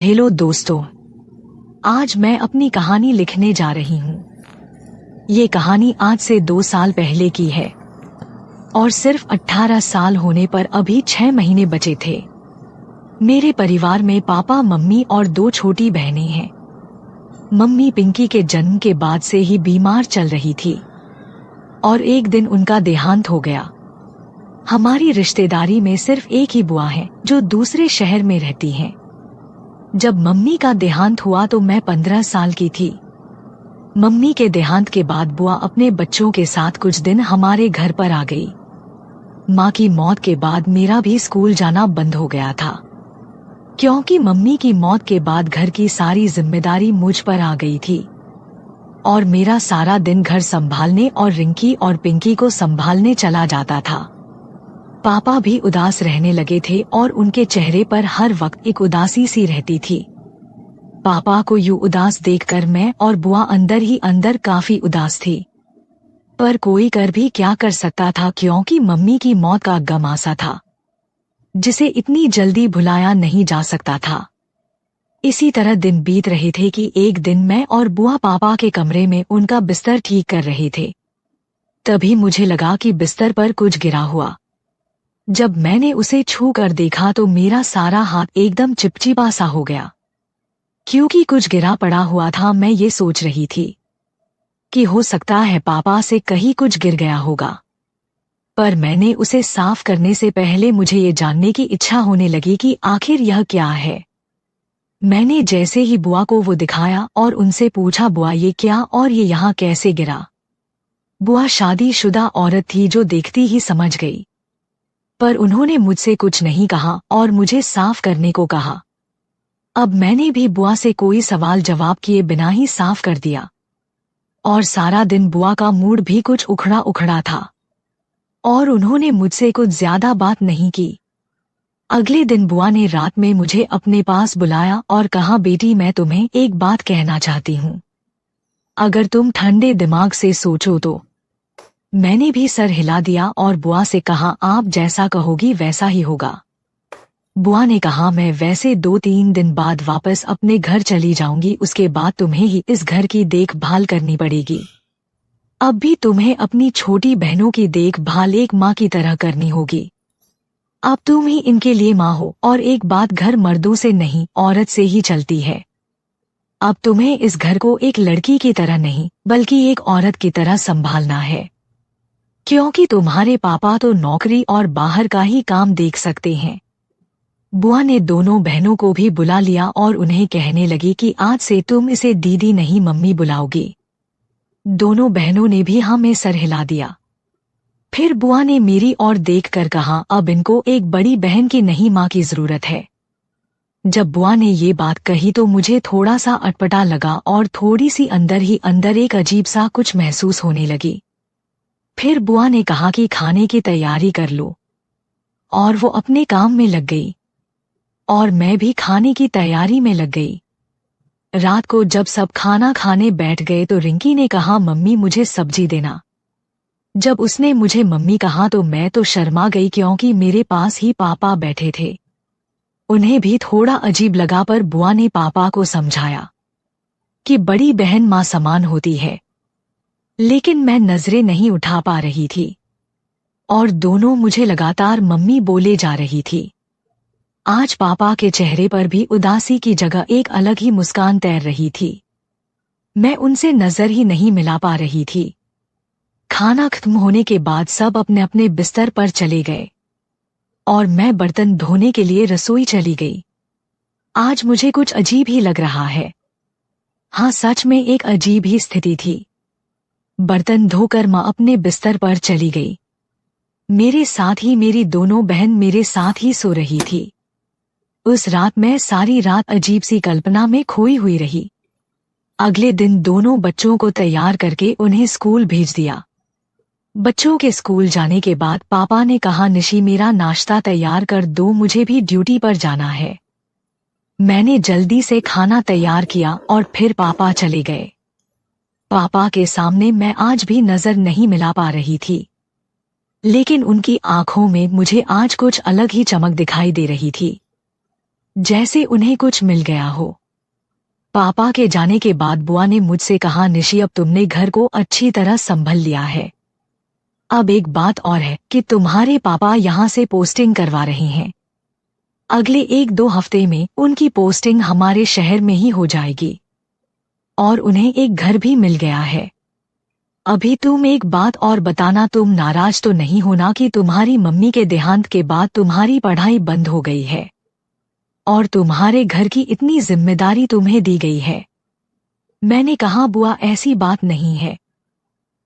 Hello दोस्तों, आज मैं अपनी कहानी लिखने जा रही हूँ। ये कहानी आज से 2 साल पहले की है और सिर्फ 18 साल होने पर अभी 6 महीने बचे थे। मेरे परिवार में पापा, मम्मी और 2 छोटी बहनें हैं। मम्मी पिंकी के जन्म के बाद से ही बीमार चल रही थी और एक दिन उनका देहांत हो गया। हमारी रिश्तेदारी में सिर्फ एक ही बुआ है जो दूसरे शहर में रहती हैं। जब मम्मी का देहांत हुआ तो मैं 15 साल की थी। मम्मी के देहांत के बाद बुआ अपने बच्चों के साथ कुछ दिन हमारे घर पर आ गई। माँ की मौत के बाद मेरा भी स्कूल जाना बंद हो गया था, क्योंकि मम्मी की मौत के बाद घर की सारी जिम्मेदारी मुझ पर आ गई थी और मेरा सारा दिन घर संभालने और रिंकी और पिंकी को संभालने चला जाता था। पापा भी उदास रहने लगे थे और उनके चेहरे पर हर वक्त एक उदासी सी रहती थी। पापा को यूं उदास देखकर मैं और बुआ अंदर ही अंदर काफी उदास थी, पर कोई कर भी क्या कर सकता था, क्योंकि मम्मी की मौत का गम आसा था जिसे इतनी जल्दी भुलाया नहीं जा सकता था। इसी तरह दिन बीत रहे थे कि एक दिन मैं और बुआ पापा के कमरे में उनका बिस्तर ठीक कर रहे थे। तभी मुझे लगा कि बिस्तर पर कुछ गिरा हुआ। जब मैंने उसे छू कर देखा तो मेरा सारा हाथ एकदम चिपचिपा सा हो गया, क्योंकि कुछ गिरा पड़ा हुआ था। मैं ये सोच रही थी कि हो सकता है पापा से कहीं कुछ गिर गया होगा, पर मैंने उसे साफ करने से पहले मुझे ये जानने की इच्छा होने लगी कि आखिर यह क्या है। मैंने जैसे ही बुआ को वो दिखाया और उनसे पूछा, बुआ ये क्या और ये यहाँ कैसे गिरा? बुआ शादीशुदा औरत थी जो देखती ही समझ गई, पर उन्होंने मुझसे कुछ नहीं कहा और मुझे साफ करने को कहा। अब मैंने भी बुआ से कोई सवाल जवाब किए बिना ही साफ कर दिया और सारा दिन बुआ का मूड भी कुछ उखड़ा उखड़ा था और उन्होंने मुझसे कुछ ज्यादा बात नहीं की। अगले दिन बुआ ने रात में मुझे अपने पास बुलाया और कहा, बेटी मैं तुम्हें एक बात कहना चाहती हूँ, अगर तुम ठंडे दिमाग से सोचो तो। मैंने भी सर हिला दिया और बुआ से कहा, आप जैसा कहोगी वैसा ही होगा। बुआ ने कहा, मैं वैसे 2-3 दिन बाद वापस अपने घर चली जाऊंगी, उसके बाद तुम्हें ही इस घर की देखभाल करनी पड़ेगी। अब भी तुम्हें अपनी छोटी बहनों की देखभाल एक माँ की तरह करनी होगी। अब तुम ही इनके लिए माँ हो और एक बात, घर मर्दों से नहीं औरत से ही चलती है। अब तुम्हें इस घर को एक लड़की की तरह नहीं बल्कि एक औरत की तरह संभालना है, क्योंकि तुम्हारे पापा तो नौकरी और बाहर का ही काम देख सकते हैं। बुआ ने दोनों बहनों को भी बुला लिया और उन्हें कहने लगी कि आज से तुम इसे दीदी नहीं मम्मी बुलाओगी। दोनों बहनों ने भी हाँ में सर हिला दिया। फिर बुआ ने मेरी ओर देखकर कहा, अब इनको एक बड़ी बहन की नहीं माँ की जरूरत है। जब बुआ ने ये बात कही तो मुझे थोड़ा सा अटपटा लगा और थोड़ी सी अंदर ही अंदर एक अजीब सा कुछ महसूस होने लगी। फिर बुआ ने कहा कि खाने की तैयारी कर लो, और वो अपने काम में लग गई और मैं भी खाने की तैयारी में लग गई। रात को जब सब खाना खाने बैठ गए तो रिंकी ने कहा, मम्मी मुझे सब्जी देना। जब उसने मुझे मम्मी कहा तो मैं तो शर्मा गई, क्योंकि मेरे पास ही पापा बैठे थे। उन्हें भी थोड़ा अजीब लगा, पर बुआ ने पापा को समझाया कि बड़ी बहन माँ समान होती है, लेकिन मैं नजरें नहीं उठा पा रही थी और दोनों मुझे लगातार मम्मी बोले जा रही थी। आज पापा के चेहरे पर भी उदासी की जगह एक अलग ही मुस्कान तैर रही थी। मैं उनसे नजर ही नहीं मिला पा रही थी। खाना खत्म होने के बाद सब अपने अपने बिस्तर पर चले गए और मैं बर्तन धोने के लिए रसोई चली गई। आज मुझे कुछ अजीब ही लग रहा है। हाँ, सच में एक अजीब ही स्थिति थी। बर्तन धोकर माँ अपने बिस्तर पर चली गई। मेरे साथ ही मेरी दोनों बहन मेरे साथ ही सो रही थी। उस रात मैं सारी रात अजीब सी कल्पना में खोई हुई रही। अगले दिन दोनों बच्चों को तैयार करके उन्हें स्कूल भेज दिया। बच्चों के स्कूल जाने के बाद पापा ने कहा, निशी मेरा नाश्ता तैयार कर दो, मुझे भी ड्यूटी पर जाना है। मैंने जल्दी से खाना तैयार किया और फिर पापा चले गए। पापा के सामने मैं आज भी नजर नहीं मिला पा रही थी, लेकिन उनकी आंखों में मुझे आज कुछ अलग ही चमक दिखाई दे रही थी। जैसे उन्हें कुछ मिल गया हो। पापा के जाने के बाद बुआ ने मुझसे कहा, निशी अब तुमने घर को अच्छी तरह संभल लिया है। अब एक बात और है कि तुम्हारे पापा यहाँ से पोस्टिंग करवा रहे हैं। अगले 1-2 हफ्ते में उनकी पोस्टिंग हमारे शहर में ही हो जाएगी और उन्हें एक घर भी मिल गया है। अभी तुम एक बात और बताना, तुम नाराज तो नहीं होना कि तुम्हारी मम्मी के देहांत के बाद तुम्हारी पढ़ाई बंद हो गई है और तुम्हारे घर की इतनी जिम्मेदारी तुम्हें दी गई है। मैंने कहा, बुआ ऐसी बात नहीं है,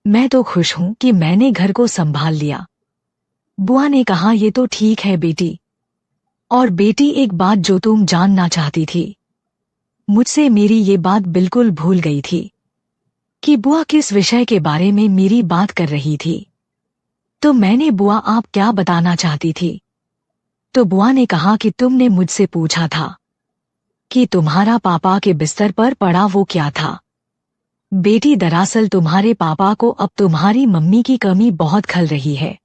मैं तो खुश हूं कि मैंने घर को संभाल लिया। बुआ ने कहा, ये तो ठीक है बेटी। और बेटी, एक बात जो तुम जानना चाहती थी, मुझसे मेरी ये बात बिल्कुल भूल गई थी कि बुआ किस विषय के बारे में मेरी बात कर रही थी। तो मैंने, बुआ आप क्या बताना चाहती थी? तो बुआ ने कहा कि तुमने मुझसे पूछा था कि तुम्हारा पापा के बिस्तर पर पड़ा वो क्या था। बेटी, दरअसल तुम्हारे पापा को अब तुम्हारी मम्मी की कमी बहुत खल रही है,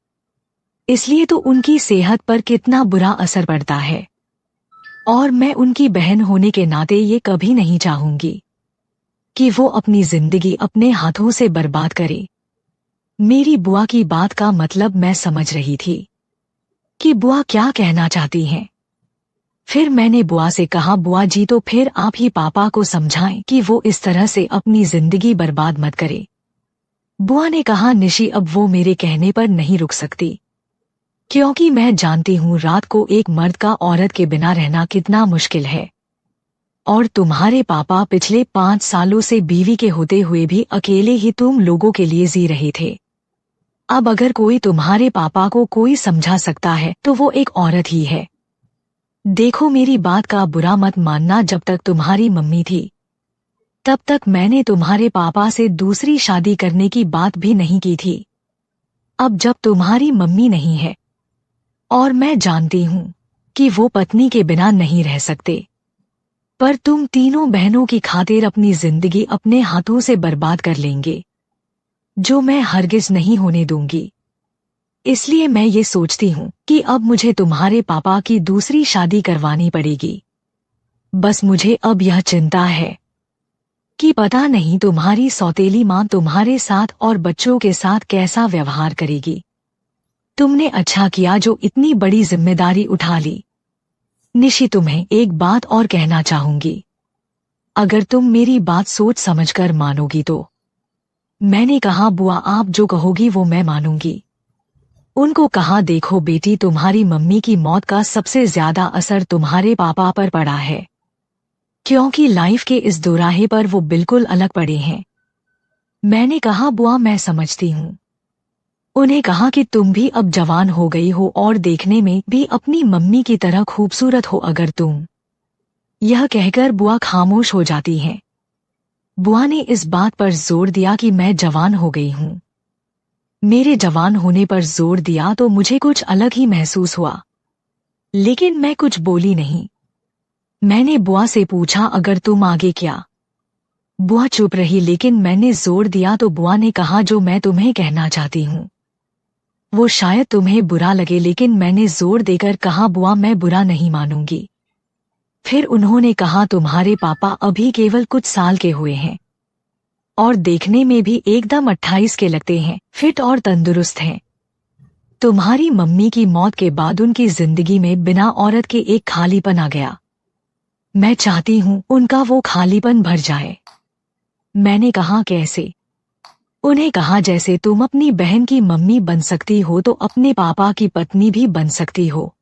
इसलिए तो उनकी सेहत पर कितना बुरा असर पड़ता है और मैं उनकी बहन होने के नाते ये कभी नहीं चाहूंगी कि वो अपनी जिंदगी अपने हाथों से बर्बाद करे। मेरी बुआ की बात का मतलब मैं समझ रही थी कि बुआ क्या कहना चाहती हैं। फिर मैंने बुआ से कहा, बुआ जी तो फिर आप ही पापा को समझाएं कि वो इस तरह से अपनी जिंदगी बर्बाद मत करे। बुआ ने कहा, निशी अब वो मेरे कहने पर नहीं रुक सकती, क्योंकि मैं जानती हूँ रात को एक मर्द का औरत के बिना रहना कितना मुश्किल है और तुम्हारे पापा पिछले 5 सालों से बीवी के होते हुए भी अकेले ही तुम लोगों के लिए जी रहे थे। अब अगर कोई तुम्हारे पापा को कोई समझा सकता है तो वो एक औरत ही है। देखो, मेरी बात का बुरा मत मानना, जब तक तुम्हारी मम्मी थी तब तक मैंने तुम्हारे पापा से दूसरी शादी करने की बात भी नहीं की थी। अब जब तुम्हारी मम्मी नहीं है और मैं जानती हूँ कि वो पत्नी के बिना नहीं रह सकते, पर तुम तीनों बहनों की खातिर अपनी जिंदगी अपने हाथों से बर्बाद कर लेंगे, जो मैं हरगिज नहीं होने दूंगी। इसलिए मैं ये सोचती हूँ कि अब मुझे तुम्हारे पापा की दूसरी शादी करवानी पड़ेगी। बस मुझे अब यह चिंता है कि पता नहीं तुम्हारी सौतेली माँ तुम्हारे साथ और बच्चों के साथ कैसा व्यवहार करेगी। तुमने अच्छा किया जो इतनी बड़ी जिम्मेदारी उठा ली। निशी, तुम्हें एक बात और कहना चाहूंगी, अगर तुम मेरी बात सोच समझकर मानोगी तो। मैंने कहा, बुआ आप जो कहोगी वो मैं मानूंगी। उनको कहा, देखो बेटी, तुम्हारी मम्मी की मौत का सबसे ज्यादा असर तुम्हारे पापा पर पड़ा है, क्योंकि लाइफ के इस दोराहे पर वो बिल्कुल अलग पड़े हैं। मैंने कहा, बुआ मैं समझती हूँ। उन्हें कहा कि तुम भी अब जवान हो गई हो और देखने में भी अपनी मम्मी की तरह खूबसूरत हो अगर तुम। यह कहकर बुआ खामोश हो जाती हैं। बुआ ने इस बात पर जोर दिया कि मैं जवान हो गई हूँ। मेरे जवान होने पर जोर दिया तो मुझे कुछ अलग ही महसूस हुआ, लेकिन मैं कुछ बोली नहीं। मैंने बुआ से पूछा, अगर तुम आगे क्या? बुआ चुप रही, लेकिन मैंने जोर दिया तो बुआ ने कहा, जो मैं तुम्हें कहना चाहती हूँ वो शायद तुम्हें बुरा लगे, लेकिन मैंने जोर देकर कहा, बुआ मैं बुरा नहीं मानूंगी। फिर उन्होंने कहा, तुम्हारे पापा अभी केवल कुछ साल के हुए हैं और देखने में भी एकदम 28 के लगते हैं, फिट और तंदुरुस्त हैं। तुम्हारी मम्मी की मौत के बाद उनकी जिंदगी में बिना औरत के एक खालीपन आ गया। मैं चाहती हूँ उनका वो खालीपन भर जाए। मैंने कहा, कैसे? उन्हें कहा, जैसे तुम अपनी बहन की मम्मी बन सकती हो तो अपने पापा की पत्नी भी बन सकती हो।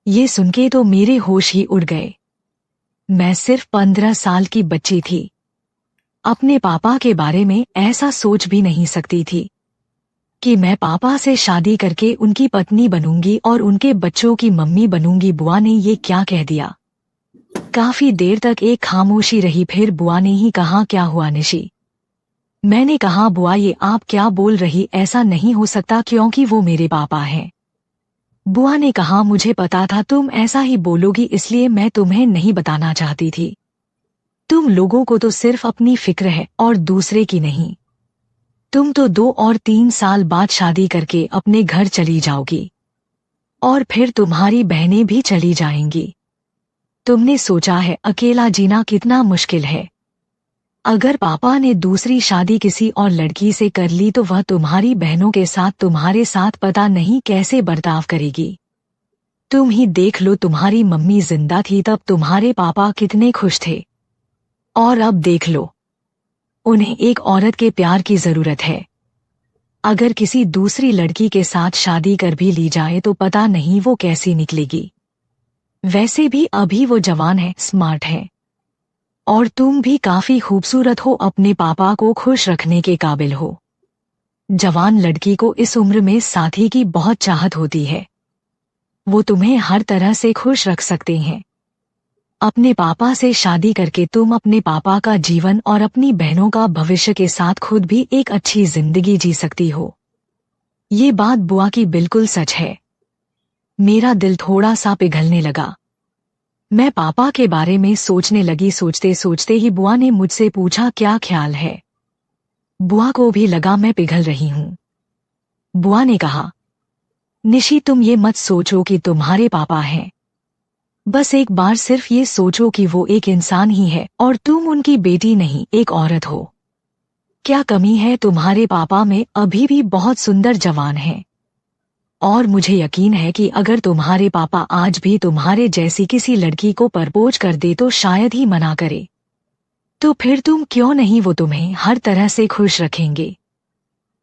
ये सुनके तो मेरे होश ही उड़ गए। मैं सिर्फ 15 साल की बच्ची थी, अपने पापा के बारे में ऐसा सोच भी नहीं सकती थी कि मैं पापा से शादी करके उनकी पत्नी बनूंगी और उनके बच्चों की मम्मी बनूंगी। बुआ ने ये क्या कह दिया? काफी देर तक एक खामोशी रही, फिर बुआ ने ही कहा, क्या हुआ निशी? मैंने कहा, बुआ ये आप क्या बोल रही, ऐसा नहीं हो सकता क्योंकि वो मेरे पापा हैं। बुआ ने कहा, मुझे पता था तुम ऐसा ही बोलोगी, इसलिए मैं तुम्हें नहीं बताना चाहती थी। तुम लोगों को तो सिर्फ अपनी फिक्र है और दूसरे की नहीं। तुम तो 2 और 3 साल बाद शादी करके अपने घर चली जाओगी और फिर तुम्हारी बहनें भी चली जाएंगी। तुमने सोचा है अकेला जीना कितना मुश्किल है? अगर पापा ने दूसरी शादी किसी और लड़की से कर ली तो वह तुम्हारी बहनों के साथ तुम्हारे साथ पता नहीं कैसे बर्ताव करेगी। तुम ही देख लो, तुम्हारी मम्मी जिंदा थी तब तुम्हारे पापा कितने खुश थे, और अब देख लो, उन्हें एक औरत के प्यार की जरूरत है। अगर किसी दूसरी लड़की के साथ शादी कर भी ली जाए तो पता नहीं वो कैसी निकलेगी। वैसे भी अभी वो जवान है, स्मार्ट है, और तुम भी काफी खूबसूरत हो, अपने पापा को खुश रखने के काबिल हो। जवान लड़की को इस उम्र में साथी की बहुत चाहत होती है, वो तुम्हें हर तरह से खुश रख सकते हैं। अपने पापा से शादी करके तुम अपने पापा का जीवन और अपनी बहनों का भविष्य के साथ खुद भी एक अच्छी जिंदगी जी सकती हो। ये बात बुआ की बिल्कुल सच है। मेरा दिल थोड़ा सा पिघलने लगा। मैं पापा के बारे में सोचने लगी। सोचते सोचते ही बुआ ने मुझसे पूछा, क्या ख्याल है? बुआ को भी लगा मैं पिघल रही हूँ। बुआ ने कहा, निशी तुम ये मत सोचो कि तुम्हारे पापा हैं। बस एक बार सिर्फ ये सोचो कि वो एक इंसान ही है और तुम उनकी बेटी नहीं, एक औरत हो। क्या कमी है तुम्हारे पापा में? अभी भी बहुत सुंदर जवान हैं। और मुझे यकीन है कि अगर तुम्हारे पापा आज भी तुम्हारे जैसी किसी लड़की को प्रपोज कर दे तो शायद ही मना करे। तो फिर तुम क्यों नहीं, वो तुम्हें हर तरह से खुश रखेंगे।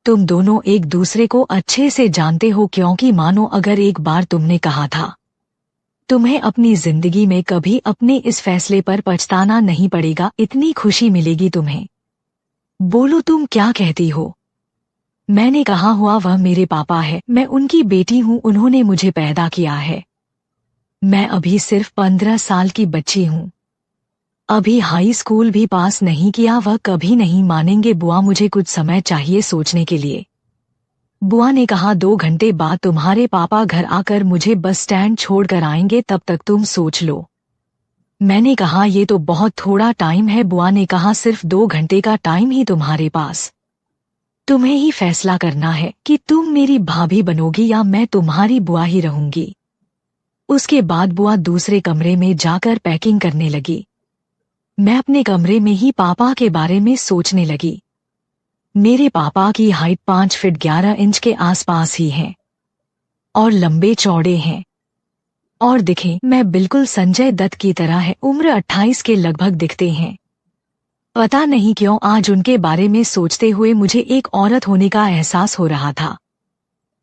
तुम दोनों एक दूसरे को अच्छे से जानते हो, क्योंकि मानो अगर एक बार तुमने कहा था, तुम्हें अपनी जिंदगी में कभी अपने इस फैसले पर पछताना नहीं पड़ेगा, इतनी खुशी मिलेगी तुम्हें। बोलो तुम क्या कहती हो? मैंने कहा हुआ वह मेरे पापा है, मैं उनकी बेटी हूँ, उन्होंने मुझे पैदा किया है। मैं अभी सिर्फ 15 साल की बच्ची हूँ, अभी हाई स्कूल भी पास नहीं किया। वह कभी नहीं मानेंगे बुआ, मुझे कुछ समय चाहिए सोचने के लिए। बुआ ने कहा 2 घंटे बाद तुम्हारे पापा घर आकर मुझे बस स्टैंड छोड़कर आएंगे, तब तक तुम सोच लो। मैंने कहा ये तो बहुत थोड़ा टाइम है। बुआ ने कहा सिर्फ 2 घंटे का टाइम ही तुम्हारे पास, तुम्हें ही फैसला करना है कि तुम मेरी भाभी बनोगी या मैं तुम्हारी बुआ ही रहूंगी। उसके बाद बुआ दूसरे कमरे में जाकर पैकिंग करने लगी। मैं अपने कमरे में ही पापा के बारे में सोचने लगी। मेरे पापा की हाइट 5 फीट 11 इंच के आसपास ही है और लंबे चौड़े हैं, और दिखें मैं बिल्कुल संजय दत्त की तरह है। उम्र 28 के लगभग दिखते हैं। पता नहीं क्यों आज उनके बारे में सोचते हुए मुझे एक औरत होने का एहसास हो रहा था।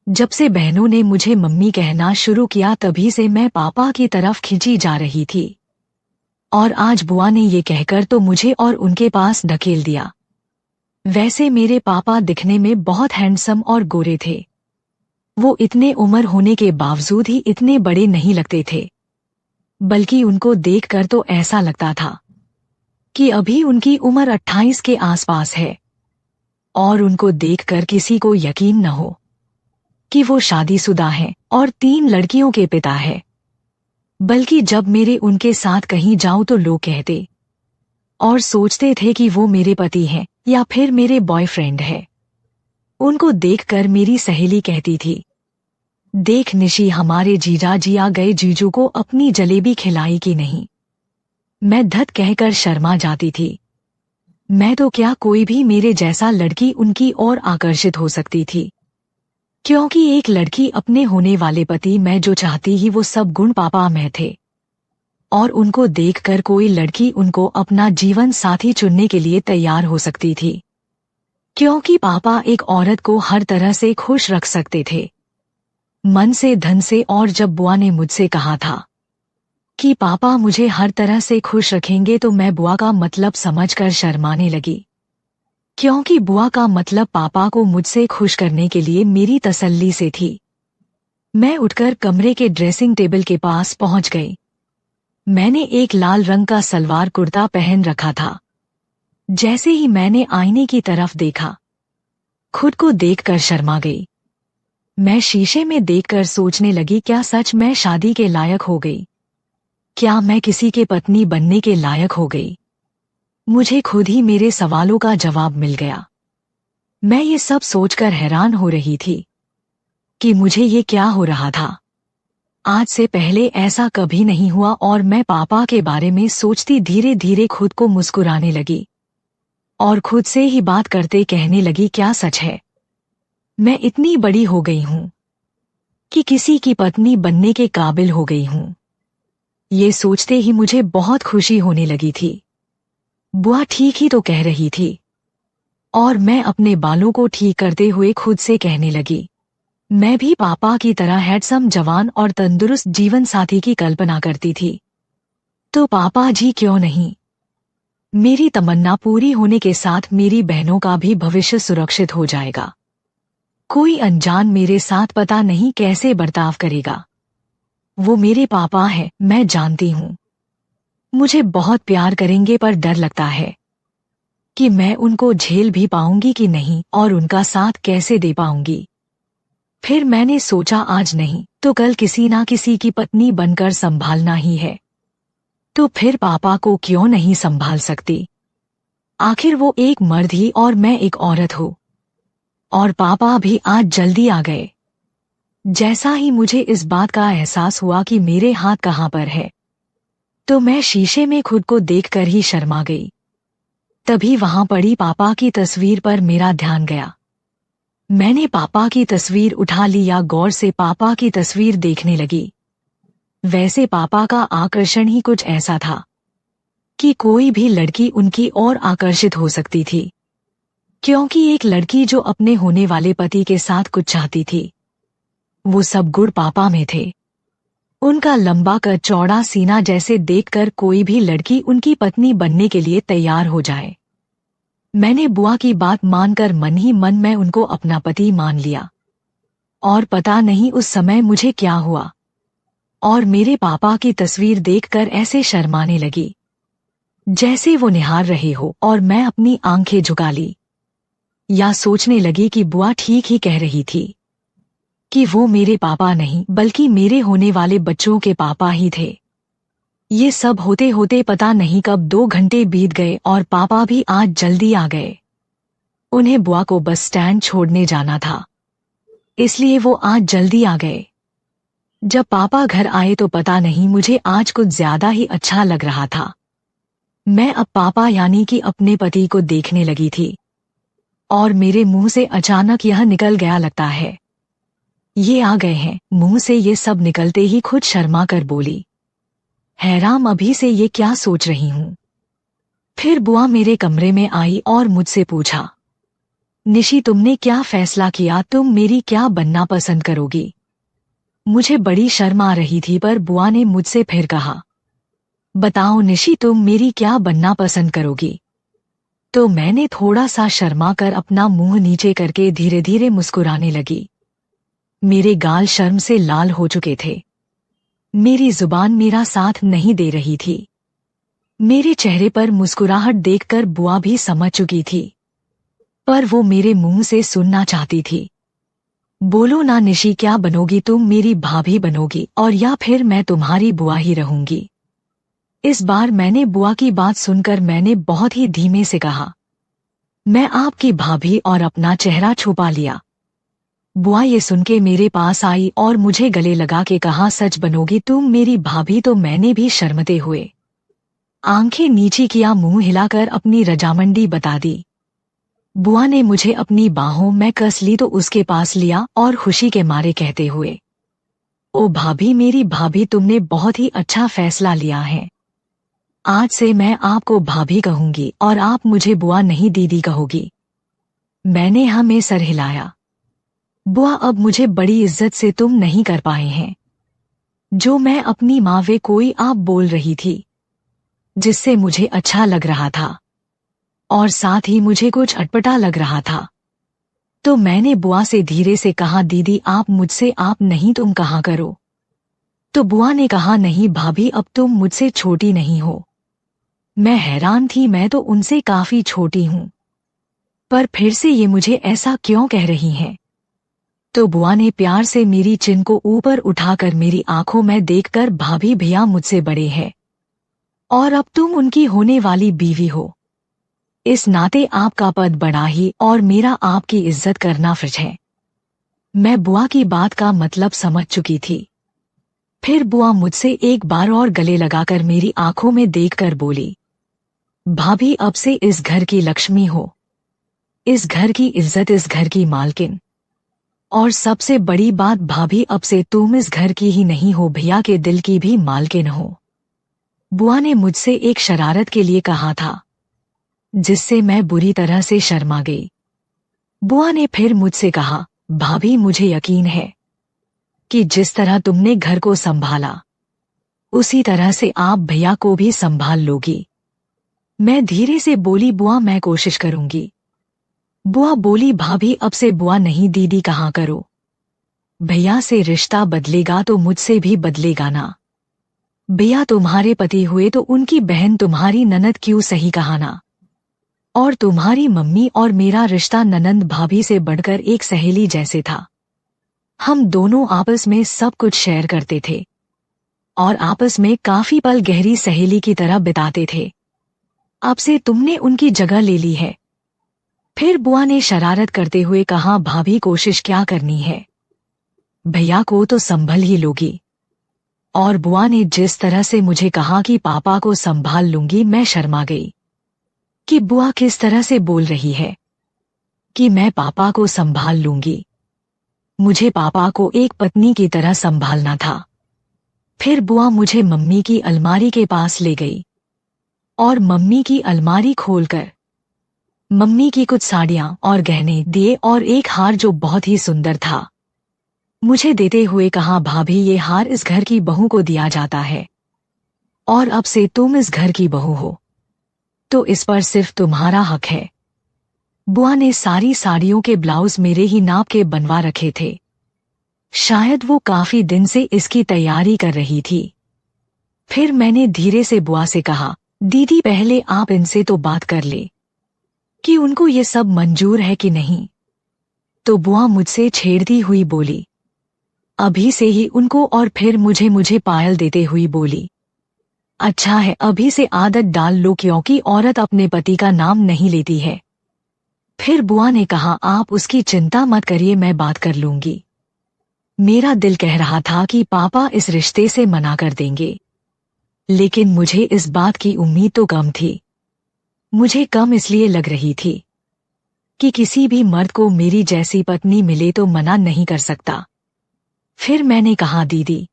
जब से बहनों ने मुझे मम्मी कहना शुरू किया तभी से मैं पापा की तरफ खिंची जा रही थी, और आज बुआ ने ये कहकर तो मुझे और उनके पास ढकेल दिया। वैसे मेरे पापा दिखने में बहुत हैंडसम और गोरे थे। वो इतने उम्र होने के बावजूद ही इतने बड़े नहीं लगते थे, बल्कि उनको देखकर तो ऐसा लगता था कि अभी उनकी उम्र 28 के आसपास है। और उनको देखकर किसी को यकीन न हो कि वो शादीशुदा हैं और 3 लड़कियों के पिता है, बल्कि जब मेरे उनके साथ कहीं जाऊं तो लोग कहते और सोचते थे कि वो मेरे पति हैं या फिर मेरे बॉयफ्रेंड है। उनको देखकर मेरी सहेली कहती थी, देख निशी हमारे जीजा जी आ गए, जीजू को अपनी जलेबी खिलाई कि नहीं। मैं धत कहकर शर्मा जाती थी। मैं तो क्या, कोई भी मेरे जैसा लड़की उनकी ओर आकर्षित हो सकती थी, क्योंकि एक लड़की अपने होने वाले पति में जो चाहती ही वो सब गुण पापा में थे। और उनको देखकर कोई लड़की उनको अपना जीवन साथी चुनने के लिए तैयार हो सकती थी, क्योंकि पापा एक औरत को हर तरह से खुश रख सकते थे, मन से धन से। और जब बुआ ने मुझसे कहा था कि पापा मुझे हर तरह से खुश रखेंगे तो मैं बुआ का मतलब समझकर शर्माने लगी, क्योंकि बुआ का मतलब पापा को मुझसे खुश करने के लिए मेरी तसल्ली से थी। मैं उठकर कमरे के ड्रेसिंग टेबल के पास पहुंच गई। मैंने एक लाल रंग का सलवार कुर्ता पहन रखा था। जैसे ही मैंने आईने की तरफ देखा, खुद को देखकर शर्मा गई। मैं शीशे में देखकर सोचने लगी, क्या सच मैं शादी के लायक हो गई? क्या मैं किसी के पत्नी बनने के लायक हो गई? मुझे खुद ही मेरे सवालों का जवाब मिल गया। मैं ये सब सोचकर हैरान हो रही थी कि मुझे ये क्या हो रहा था। आज से पहले ऐसा कभी नहीं हुआ और मैं पापा के बारे में सोचती धीरे धीरे खुद को मुस्कुराने लगी और खुद से ही बात करते कहने लगी, क्या सच है? मैं इतनी बड़ी हो गई हूँ कि किसी की पत्नी बनने के काबिल हो गई हूँ। ये सोचते ही मुझे बहुत खुशी होने लगी थी। बुआ ठीक ही तो कह रही थी। और मैं अपने बालों को ठीक करते हुए खुद से कहने लगी, मैं भी पापा की तरह हैंडसम, जवान और तंदुरुस्त जीवन साथी की कल्पना करती थी। तो पापा जी क्यों नहीं? मेरी तमन्ना पूरी होने के साथ मेरी बहनों का भी भविष्य सुरक्षित हो जाएगा। कोई अनजान मेरे साथ पता नहीं कैसे बर्ताव करेगा। वो मेरे पापा हैं, मैं जानती हूँ। मुझे बहुत प्यार करेंगे, पर डर लगता है कि मैं उनको झेल भी पाऊंगी कि नहीं और उनका साथ कैसे दे पाऊंगी। फिर मैंने सोचा, आज नहीं तो कल किसी ना किसी की पत्नी बनकर संभालना ही है। तो फिर पापा को क्यों नहीं संभाल सकती? आखिर वो एक मर्द ही और मैं एक औरत हूँ। और पापा भी आज जल्दी आ गए। जैसा ही मुझे इस बात का एहसास हुआ कि मेरे हाथ कहाँ पर है, तो मैं शीशे में खुद को देखकर ही शर्मा गई। तभी वहां पड़ी पापा की तस्वीर पर मेरा ध्यान गया। मैंने पापा की तस्वीर उठा लिया, गौर से पापा की तस्वीर देखने लगी। वैसे पापा का आकर्षण ही कुछ ऐसा था कि कोई भी लड़की उनकी ओर आकर्षित हो सकती थी, क्योंकि एक लड़की जो अपने होने वाले पति के साथ कुछ चाहती थी, वो सब गुण पापा में थे। उनका लंबा कद, चौड़ा सीना, जैसे देखकर कोई भी लड़की उनकी पत्नी बनने के लिए तैयार हो जाए। मैंने बुआ की बात मानकर मन ही मन में उनको अपना पति मान लिया। और पता नहीं उस समय मुझे क्या हुआ और मेरे पापा की तस्वीर देखकर ऐसे शर्माने लगी जैसे वो निहार रहे हो, और मैं अपनी आंखें झुका ली। या सोचने लगी कि बुआ ठीक ही कह रही थी कि वो मेरे पापा नहीं बल्कि मेरे होने वाले बच्चों के पापा ही थे। ये सब होते होते पता नहीं कब 2 घंटे बीत गए और पापा भी आज जल्दी आ गए। उन्हें बुआ को बस स्टैंड छोड़ने जाना था, इसलिए वो आज जल्दी आ गए। जब पापा घर आए तो पता नहीं मुझे आज कुछ ज्यादा ही अच्छा लग रहा था। मैं अब पापा यानी कि अपने पति को देखने लगी थी और मेरे मुंह से अचानक यह निकल गया, लगता है ये आ गए हैं। मुंह से ये सब निकलते ही खुद शर्मा कर बोली, हैरान अभी से ये क्या सोच रही हूँ। फिर बुआ मेरे कमरे में आई और मुझसे पूछा, निशी तुमने क्या फैसला किया, तुम मेरी क्या बनना पसंद करोगी? मुझे बड़ी शर्म आ रही थी, पर बुआ ने मुझसे फिर कहा, बताओ निशी तुम मेरी क्या बनना पसंद करोगी? तो मैंने थोड़ा सा शर्मा कर अपना मुंह नीचे करके धीरे धीरे मुस्कुराने लगी। मेरे गाल शर्म से लाल हो चुके थे। मेरी जुबान मेरा साथ नहीं दे रही थी। मेरे चेहरे पर मुस्कुराहट देखकर बुआ भी समझ चुकी थी, पर वो मेरे मुंह से सुनना चाहती थी। बोलो ना निशी, क्या बनोगी तुम? मेरी भाभी बनोगी और या फिर मैं तुम्हारी बुआ ही रहूंगी? इस बार मैंने बुआ की बात सुनकर मैंने बहुत ही धीमे से कहा, मैं आपकी भाभी, और अपना चेहरा छुपा लिया। बुआ ये सुन के मेरे पास आई और मुझे गले लगा के कहा, सच बनोगी तुम मेरी भाभी? तो मैंने भी शर्मते हुए आंखें नीचे किया, मुंह हिलाकर अपनी रजामंदी बता दी। बुआ ने मुझे अपनी बाहों में कस ली तो उसके पास लिया और खुशी के मारे कहते हुए, ओ भाभी, मेरी भाभी, तुमने बहुत ही अच्छा फैसला लिया है। आज से मैं आपको भाभी कहूंगी और आप मुझे बुआ नहीं दीदी कहोगी। मैंने हाँ में सर हिलाया। बुआ, अब मुझे बड़ी इज्जत से तुम नहीं कर पाए हैं। जो मैं अपनी माँ वे कोई आप बोल रही थी, जिससे मुझे अच्छा लग रहा था और साथ ही मुझे कुछ अटपटा लग रहा था। तो मैंने बुआ से धीरे से कहा, दीदी आप मुझसे आप नहीं तुम कहा करो। तो बुआ ने कहा, नहीं भाभी, अब तुम मुझसे छोटी नहीं हो। मैं हैरान थी, मैं तो उनसे काफी छोटी हूँ, पर फिर से ये मुझे ऐसा क्यों कह रही हैं? तो बुआ ने प्यार से मेरी चिन को ऊपर उठाकर मेरी आंखों में देखकर, भाभी भैया मुझसे बड़े हैं और अब तुम उनकी होने वाली बीवी हो। इस नाते आपका पद बड़ा ही और मेरा आपकी इज्जत करना फर्ज है। मैं बुआ की बात का मतलब समझ चुकी थी। फिर बुआ मुझसे एक बार और गले लगाकर मेरी आंखों में देखकर बोली, भाभी अब से इस घर की लक्ष्मी हो, इस घर की इज्जत, इस घर की मालकिन। और सबसे बड़ी बात भाभी, अब से तुम इस घर की ही नहीं हो, भैया के दिल की भी मालकिन हो। बुआ ने मुझसे एक शरारत के लिए कहा था, जिससे मैं बुरी तरह से शर्मा गई। बुआ ने फिर मुझसे कहा, भाभी मुझे यकीन है कि जिस तरह तुमने घर को संभाला उसी तरह से आप भैया को भी संभाल लोगी। मैं धीरे से बोली, बुआ मैं कोशिश करूंगी। बुआ बोली, भाभी अब से बुआ नहीं दीदी कहा करो, भैया से रिश्ता बदलेगा तो मुझसे भी बदलेगा ना। भैया तुम्हारे पति हुए तो उनकी बहन तुम्हारी ननद क्यों, सही कहा ना। और तुम्हारी मम्मी और मेरा रिश्ता ननंद भाभी से बढ़कर एक सहेली जैसे था। हम दोनों आपस में सब कुछ शेयर करते थे और आपस में काफी पल गहरी सहेली की तरह बिताते थे। अब से तुमने उनकी जगह ले ली है। फिर बुआ ने शरारत करते हुए कहा, भाभी कोशिश क्या करनी है, भैया को तो संभल ही लोगी। और बुआ ने जिस तरह से मुझे कहा कि पापा को संभाल लूंगी, मैं शर्मा गई कि बुआ किस तरह से बोल रही है कि मैं पापा को संभाल लूंगी। मुझे पापा को एक पत्नी की तरह संभालना था। फिर बुआ मुझे मम्मी की अलमारी के पास ले गई और मम्मी की अलमारी खोलकर मम्मी की कुछ साड़ियां और गहने दिए और एक हार जो बहुत ही सुंदर था मुझे देते हुए कहा, भाभी ये हार इस घर की बहू को दिया जाता है और अब से तुम इस घर की बहू हो तो इस पर सिर्फ तुम्हारा हक है। बुआ ने सारी साड़ियों के ब्लाउज मेरे ही नाप के बनवा रखे थे। शायद वो काफी दिन से इसकी तैयारी कर रही थी। फिर मैंने धीरे से बुआ से कहा, दीदी पहले आप इनसे तो बात कर ले कि उनको ये सब मंजूर है कि नहीं। तो बुआ मुझसे छेड़ती हुई बोली, अभी से ही उनको, और फिर मुझे पायल देते हुई बोली, अच्छा है अभी से आदत डाल लो क्योंकि औरत अपने पति का नाम नहीं लेती है। फिर बुआ ने कहा, आप उसकी चिंता मत करिए, मैं बात कर लूंगी। मेरा दिल कह रहा था कि पापा इस रिश्ते से मना कर देंगे, लेकिन मुझे इस बात की उम्मीद तो कम थी। मुझे कम इसलिए लग रही थी कि किसी भी मर्द को मेरी जैसी पत्नी मिले तो मना नहीं कर सकता। फिर मैंने कहा, दीदी।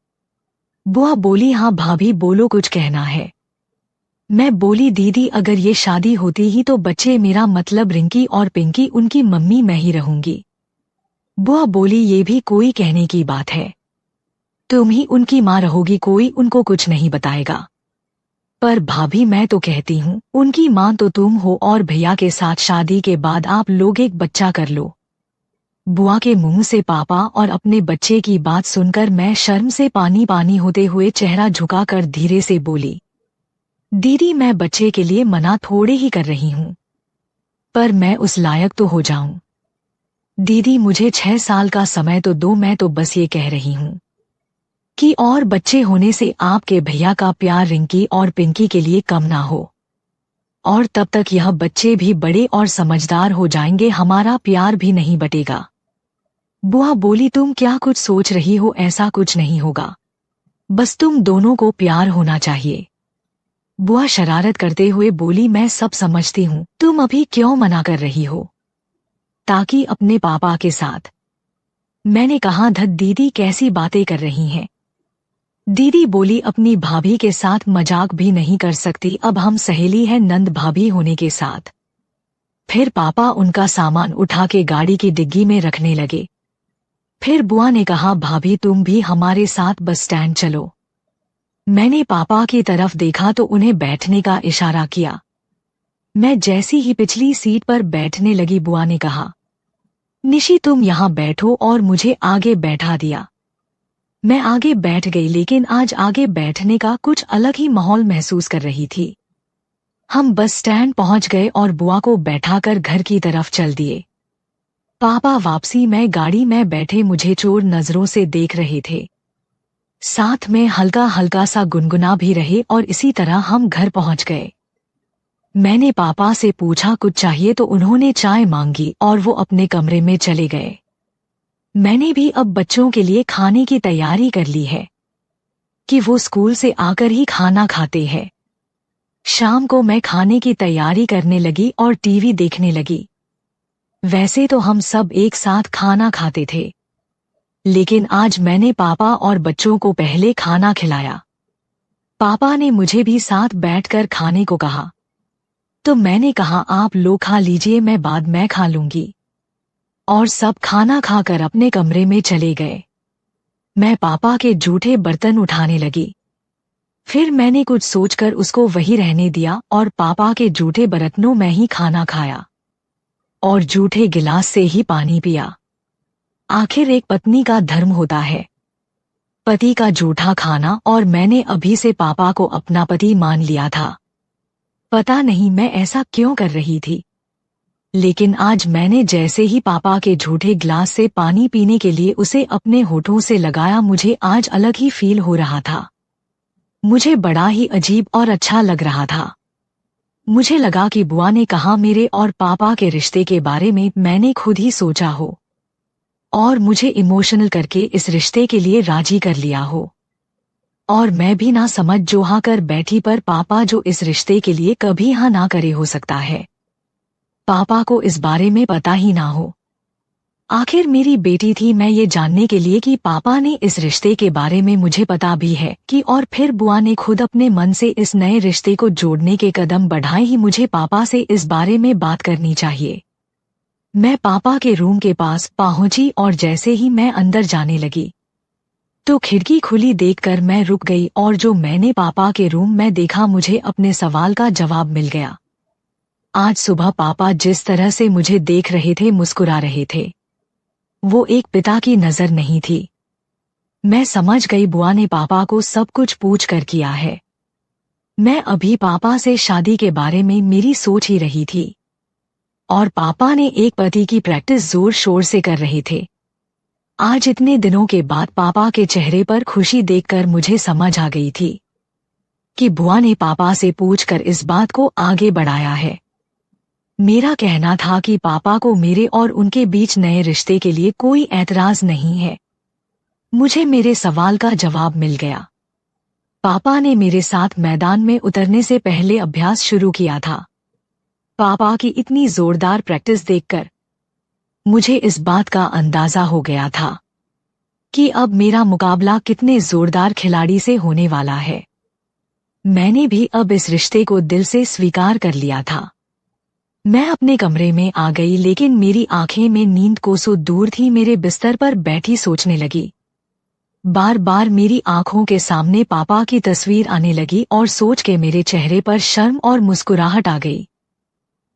बुआ बोली, हाँ भाभी बोलो, कुछ कहना है। मैं बोली, दीदी अगर ये शादी होती ही तो बच्चे, मेरा मतलब रिंकी और पिंकी, उनकी मम्मी मैं ही रहूंगी। बुआ बोली, ये भी कोई कहने की बात है, तुम ही उनकी माँ रहोगी, कोई उनको कुछ नहीं बताएगा। पर भाभी मैं तो कहती हूँ उनकी माँ तो तुम हो और भैया के साथ शादी के बाद आप लोग एक बच्चा कर लो। बुआ के मुंह से पापा और अपने बच्चे की बात सुनकर मैं शर्म से पानी पानी होते हुए चेहरा झुकाकर धीरे से बोली, दीदी मैं बच्चे के लिए मना थोड़े ही कर रही हूँ, पर मैं उस लायक तो हो जाऊं। दीदी मुझे 6 साल का समय तो दो, मैं तो बस ये कह रही हूँ कि और बच्चे होने से आपके भैया का प्यार रिंकी और पिंकी के लिए कम ना हो, और तब तक यह बच्चे भी बड़े और समझदार हो जाएंगे, हमारा प्यार भी नहीं बटेगा। बुआ बोली, तुम क्या कुछ सोच रही हो, ऐसा कुछ नहीं होगा, बस तुम दोनों को प्यार होना चाहिए। बुआ शरारत करते हुए बोली, मैं सब समझती हूँ, तुम अभी क्यों मना कर रही हो, ताकि अपने पापा के साथ। मैंने कहा, धत दीदी कैसी बातें कर रही हैं। दीदी बोली, अपनी भाभी के साथ मजाक भी नहीं कर सकती, अब हम सहेली हैं नंद भाभी होने के साथ। फिर पापा उनका सामान उठा के गाड़ी की डिग्गी में रखने लगे। फिर बुआ ने कहा, भाभी तुम भी हमारे साथ बस स्टैंड चलो। मैंने पापा की तरफ देखा तो उन्हें बैठने का इशारा किया। मैं जैसी ही पिछली सीट पर बैठने लगी, बुआ ने कहा, निशी तुम यहाँ बैठो, और मुझे आगे बैठा दिया। मैं आगे बैठ गई, लेकिन आज आगे बैठने का कुछ अलग ही माहौल महसूस कर रही थी। हम बस स्टैंड पहुंच गए और बुआ को बैठाकर घर की तरफ चल दिए। पापा वापसी में गाड़ी में बैठे मुझे चोर नजरों से देख रहे थे, साथ में हल्का हल्का सा गुनगुना भी रहे, और इसी तरह हम घर पहुंच गए। मैंने पापा से पूछा कुछ चाहिए तो उन्होंने चाय मांगी और वो अपने कमरे में चले गए। मैंने भी अब बच्चों के लिए खाने की तैयारी कर ली है। कि वो स्कूल से आकर ही खाना खाते हैं। शाम को मैं खाने की तैयारी करने लगी और टीवी देखने लगी। वैसे तो हम सब एक साथ खाना खाते थे, लेकिन आज मैंने पापा और बच्चों को पहले खाना खिलाया। पापा ने मुझे भी साथ बैठकर खाने को कहा, तो मैंने कहा आप लोग खा लीजिए, मैं बाद में खा लूंगी। और सब खाना खाकर अपने कमरे में चले गए। मैं पापा के जूठे बर्तन उठाने लगी। फिर मैंने कुछ सोचकर उसको वही रहने दिया और पापा के जूठे बर्तनों में ही खाना खाया और जूठे गिलास से ही पानी पिया। आखिर एक पत्नी का धर्म होता है पति का जूठा खाना, और मैंने अभी से पापा को अपना पति मान लिया था। पता नहीं मैं ऐसा क्यों कर रही थी, लेकिन आज मैंने जैसे ही पापा के झूठे गिलास से पानी पीने के लिए उसे अपने होठों से लगाया, मुझे आज अलग ही फील हो रहा था। मुझे बड़ा ही अजीब और अच्छा लग रहा था। मुझे लगा कि बुआ ने कहा मेरे और पापा के रिश्ते के बारे में मैंने खुद ही सोचा हो और मुझे इमोशनल करके इस रिश्ते के लिए राजी कर लिया हो, और मैं भी ना समझ जो हाँ कर बैठी, पर पापा जो इस रिश्ते के लिए कभी हाँ ना करे हो सकता है पापा को इस बारे में पता ही ना हो। आखिर मेरी बेटी थी मैं ये जानने के लिए कि पापा ने इस रिश्ते के बारे में मुझे पता भी है कि, और फिर बुआ ने खुद अपने मन से इस नए रिश्ते को जोड़ने के कदम बढ़ाए ही मुझे पापा से इस बारे में बात करनी चाहिए। मैं पापा के रूम के पास पहुंची और जैसे ही मैं अंदर जाने लगी तो खिड़की खुली देखकर मैं रुक गई, और जो मैंने पापा के रूम में देखा मुझे अपने सवाल का जवाब मिल गया। आज सुबह पापा जिस तरह से मुझे देख रहे थे, मुस्कुरा रहे थे, वो एक पिता की नजर नहीं थी। मैं समझ गई बुआ ने पापा को सब कुछ पूछ कर किया है। मैं अभी पापा से शादी के बारे में मेरी सोच ही रही थी और पापा ने एक पति की प्रैक्टिस जोर शोर से कर रहे थे। आज इतने दिनों के बाद पापा के चेहरे पर खुशी देखकर मुझे समझ आ गई थी कि बुआ ने पापा से पूछकर इस बात को आगे बढ़ाया है। मेरा कहना था कि पापा को मेरे और उनके बीच नए रिश्ते के लिए कोई ऐतराज नहीं है। मुझे मेरे सवाल का जवाब मिल गया। पापा ने मेरे साथ मैदान में उतरने से पहले अभ्यास शुरू किया था। पापा की इतनी जोरदार प्रैक्टिस देखकर मुझे इस बात का अंदाजा हो गया था कि अब मेरा मुकाबला कितने जोरदार खिलाड़ी से होने वाला है। मैंने भी अब इस रिश्ते को दिल से स्वीकार कर लिया था। मैं अपने कमरे में आ गई, लेकिन मेरी आंखें में नींद कोसों दूर थी। मेरे बिस्तर पर बैठी सोचने लगी। बार बार मेरी आंखों के सामने पापा की तस्वीर आने लगी और सोच के मेरे चेहरे पर शर्म और मुस्कुराहट आ गई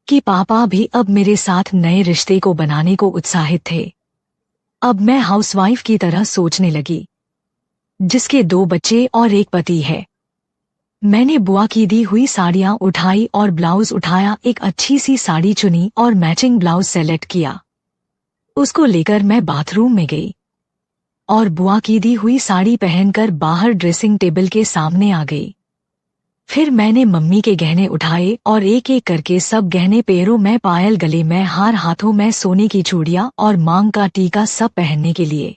कि पापा भी अब मेरे साथ नए रिश्ते को बनाने को उत्साहित थे। अब मैं हाउसवाइफ की तरह सोचने लगी जिसके 2 बच्चे और एक पति है। मैंने बुआ की दी हुई साड़ियां उठाई और ब्लाउज उठाया, एक अच्छी सी साड़ी चुनी और मैचिंग ब्लाउज सेलेक्ट किया। उसको लेकर मैं बाथरूम में गई और बुआ की दी हुई साड़ी पहनकर बाहर ड्रेसिंग टेबल के सामने आ गई। फिर मैंने मम्मी के गहने उठाए और एक एक करके सब गहने, पैरों में पायल, गले में हार, हाथों में सोने की चूड़ियां और मांग का टीका, सब पहनने के लिए।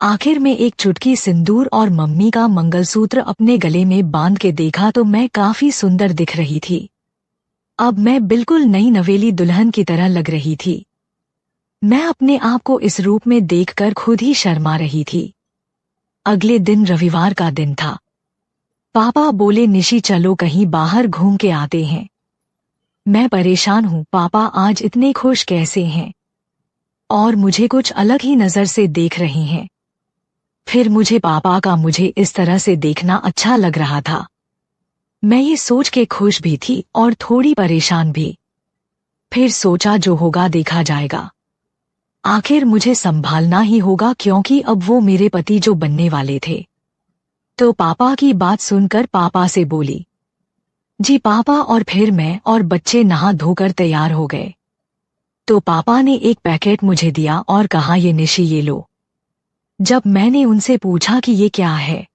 आखिर में एक चुटकी सिंदूर और मम्मी का मंगलसूत्र अपने गले में बांध के देखा तो मैं काफी सुंदर दिख रही थी। अब मैं बिल्कुल नई नवेली दुल्हन की तरह लग रही थी। मैं अपने आप को इस रूप में देखकर खुद ही शर्मा रही थी। अगले दिन रविवार का दिन था। पापा बोले निशी चलो कहीं बाहर घूम के आते हैं। मैं परेशान हूँ, पापा आज इतने खुश कैसे हैं और मुझे कुछ अलग ही नजर से देख रहे हैं। फिर मुझे पापा का मुझे इस तरह से देखना अच्छा लग रहा था। मैं ये सोच के खुश भी थी और थोड़ी परेशान भी। फिर सोचा जो होगा देखा जाएगा। आखिर मुझे संभालना ही होगा क्योंकि अब वो मेरे पति जो बनने वाले थे। तो पापा की बात सुनकर पापा से बोली, जी पापा, और फिर मैं और बच्चे नहा धोकर तैयार हो गए। तो पापा ने एक पैकेट मुझे दिया और कहा ये निशी ये लो। जब मैंने उनसे पूछा कि ये क्या है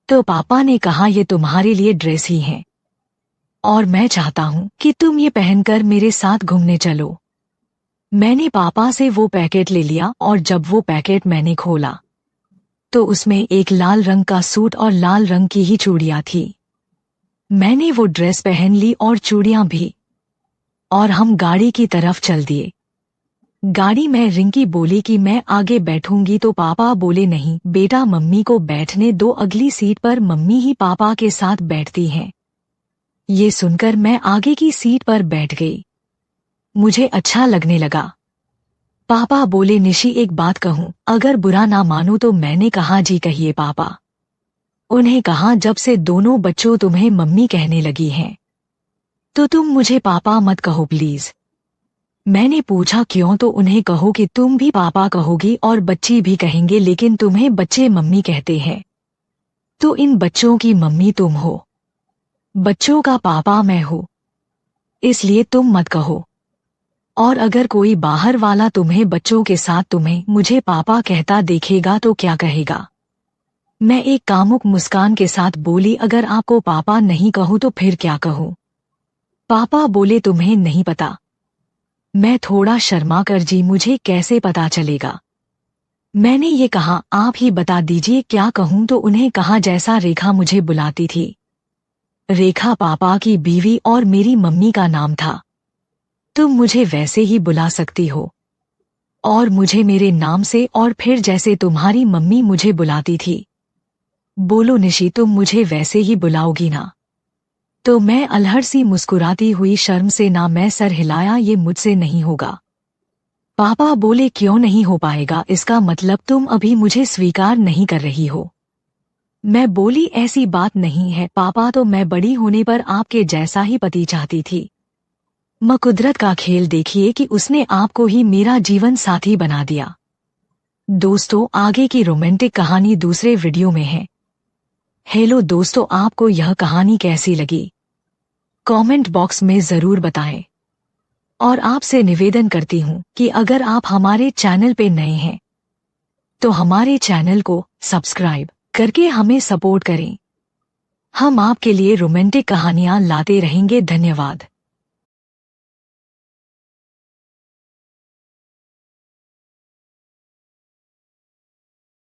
तो पापा ने कहा ये तुम्हारे लिए ड्रेस ही है और मैं चाहता हूँ कि तुम ये पहनकर मेरे साथ घूमने चलो। मैंने पापा से वो पैकेट ले लिया और जब वो पैकेट मैंने खोला तो उसमें एक लाल रंग का सूट और लाल रंग की ही चूड़ियां थी। मैंने वो ड्रेस पहन ली और चूड़ियां भी, और हम गाड़ी की तरफ चल दिए। गाड़ी में रिंकी बोली कि मैं आगे बैठूंगी तो पापा बोले नहीं बेटा, मम्मी को बैठने दो, अगली सीट पर मम्मी ही पापा के साथ बैठती हैं। ये सुनकर मैं आगे की सीट पर बैठ गई। मुझे अच्छा लगने लगा। पापा बोले निशी एक बात कहूं, अगर बुरा ना मानो तो। मैंने कहा जी कहिए पापा। उन्हें कहा जब से दोनों बच्चों तुम्हें मम्मी कहने लगी हैं तो तुम मुझे पापा मत कहो प्लीज। मैंने पूछा क्यों, तो उन्हें कहो कि तुम भी पापा कहोगी और बच्ची भी कहेंगे, लेकिन तुम्हें बच्चे मम्मी कहते हैं तो इन बच्चों की मम्मी तुम हो, बच्चों का पापा मैं हूँ, इसलिए तुम मत कहो। और अगर कोई बाहर वाला तुम्हें बच्चों के साथ तुम्हें मुझे पापा कहता देखेगा तो क्या कहेगा। मैं एक कामुक मुस्कान के साथ बोली अगर आपको पापा नहीं कहूँ तो फिर क्या कहूँ। पापा बोले तुम्हें नहीं पता। मैं थोड़ा शर्मा कर जी मुझे कैसे पता चलेगा। मैंने ये कहा आप ही बता दीजिए क्या कहूँ, तो उन्हें कहा जैसा रेखा मुझे बुलाती थी। रेखा पापा की बीवी और मेरी मम्मी का नाम था। तुम मुझे वैसे ही बुला सकती हो और मुझे मेरे नाम से, और फिर जैसे तुम्हारी मम्मी मुझे बुलाती थी। बोलो निशी तुम मुझे वैसे ही बुलाओगी ना। तो मैं अलहड़ सी मुस्कुराती हुई शर्म से ना मैं सर हिलाया, ये मुझसे नहीं होगा। पापा बोले क्यों नहीं हो पाएगा, इसका मतलब तुम अभी मुझे स्वीकार नहीं कर रही हो। मैं बोली ऐसी बात नहीं है पापा, तो मैं बड़ी होने पर आपके जैसा ही पति चाहती थी। मां कुदरत का खेल देखिए कि उसने आपको ही मेरा जीवन साथी बना दिया। दोस्तों आगे की रोमांटिक कहानी दूसरे वीडियो में है। हेलो दोस्तों, आपको यह कहानी कैसी लगी कमेंट बॉक्स में जरूर बताएं। और आपसे निवेदन करती हूँ कि अगर आप हमारे चैनल पे नए हैं तो हमारे चैनल को सब्सक्राइब करके हमें सपोर्ट करें। हम आपके लिए रोमांटिक कहानियां लाते रहेंगे। धन्यवाद।